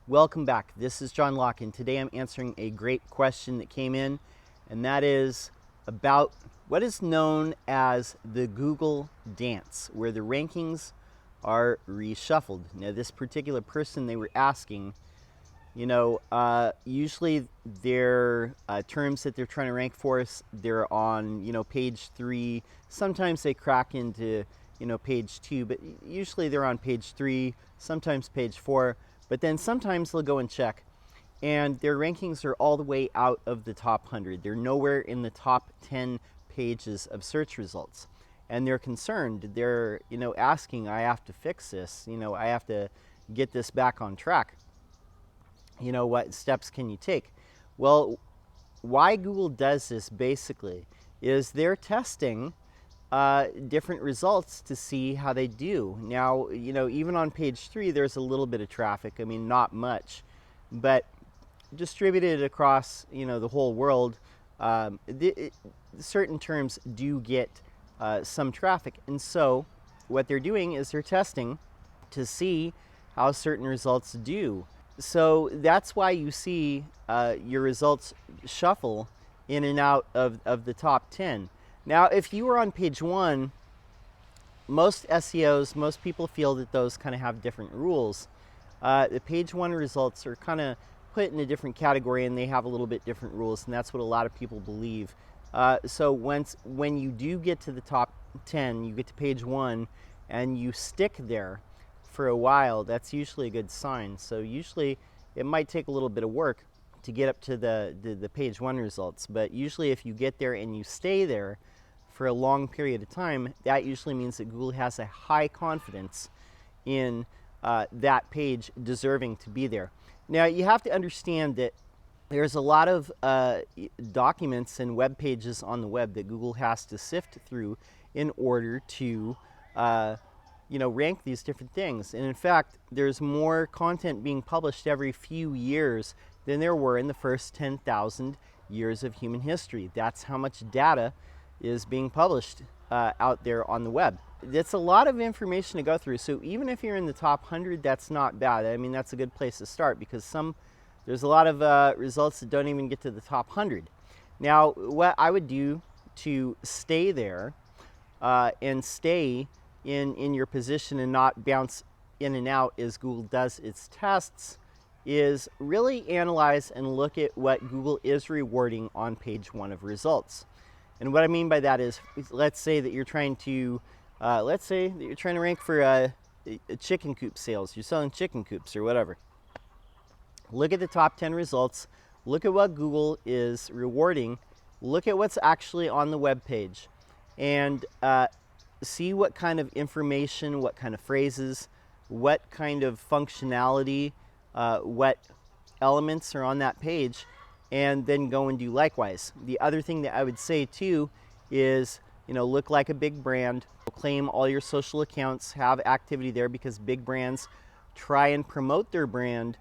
Welcome back. This is John Locke, and today I'm answering a great question that came in, and that is about what is known as the Google dance, where the rankings are reshuffled. Now, this particular person, they were asking, usually their terms that they're trying to rank for us, they're on, page 3. Sometimes they crack into, page 2, but usually they're on page 3, sometimes page 4. But then sometimes they'll go and check, and their rankings are all the way out of the top 100. They're nowhere in the top 10 pages of search results. And they're concerned. They're, asking, I have to fix this. I have to get this back on track. What steps can you take? Well, why Google does this basically is they're testing different results to see how they do. Now, even on page 3, there's a little bit of traffic. I mean, not much, but distributed across, the whole world, certain terms do get some traffic. And so what they're doing is they're testing to see how certain results do. So that's why you see your results shuffle in and out of the top 10. Now, if you were on page 1, most SEOs, most people feel that those kind of have different rules. The page 1 results are kind of put in a different category, and they have a little bit different rules, and that's what a lot of people believe. So when you do get to the top 10, you get to page 1, and you stick there for a while, that's usually a good sign. So usually it might take a little bit of work to get up to the page 1 results, but usually if you get there and you stay there for a long period of time, that usually means that Google has a high confidence in that page deserving to be there. Now, you have to understand that there's a lot of documents and web pages on the web that Google has to sift through in order to rank these different things. And in fact, there's more content being published every few years than there were in the first 10,000 years of human history. That's how much data is being published out there on the web. It's a lot of information to go through. So even if you're in the top 100, that's not bad. I mean, that's a good place to start, because there's a lot of results that don't even get to the top 100. Now, what I would do to stay there and stay in your position and not bounce in and out as Google does its tests is really analyze and look at what Google is rewarding on page 1 of results. And what I mean by that is, let's say that you're trying to rank for a chicken coop sales. You're selling chicken coops or whatever. Look at the top 10 results. Look at what Google is rewarding. Look at what's actually on the web page, and see what kind of information, what kind of phrases, what kind of functionality, what elements are on that page, and then go and do likewise. The other thing that I would say too is, look like a big brand, claim all your social accounts, have activity there, because big brands try and promote their brand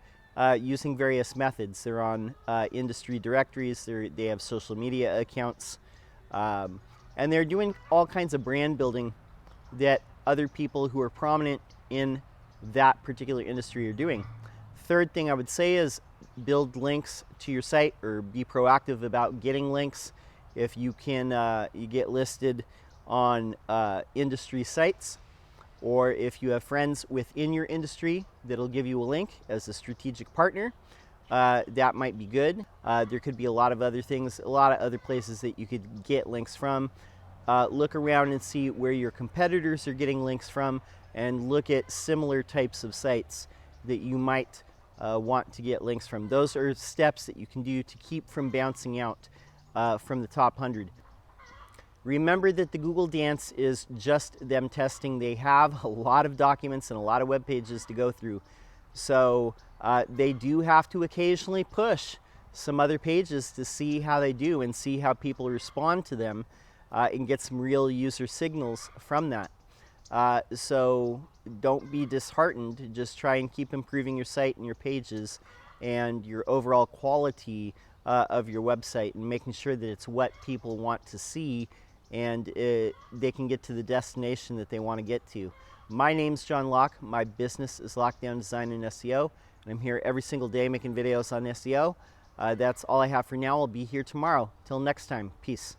using various methods. They're on industry directories, they have social media accounts, and they're doing all kinds of brand building that other people who are prominent in that particular industry are doing. Third thing I would say is build links to your site, or be proactive about getting links. If you can, you get listed on industry sites, or if you have friends within your industry that'll give you a link as a strategic partner, that might be good. There could be a lot of other things, a lot of other places that you could get links from. Look around and see where your competitors are getting links from, and look at similar types of sites that you might want to get links from. Those are steps that you can do to keep from bouncing out from the top 100. Remember that the Google dance is just them testing. They have a lot of documents and a lot of web pages to go through. So they do have to occasionally push some other pages to see how they do and see how people respond to them, and get some real user signals from that. So don't be disheartened. Just try and keep improving your site and your pages and your overall quality of your website, and making sure that it's what people want to see, and they can get to the destination that they want to get to. My name's John Locke. My business is Lockdown Design and SEO, I'm here every single day making videos on SEO. That's all I have for now. I'll be here tomorrow. Till next time, peace.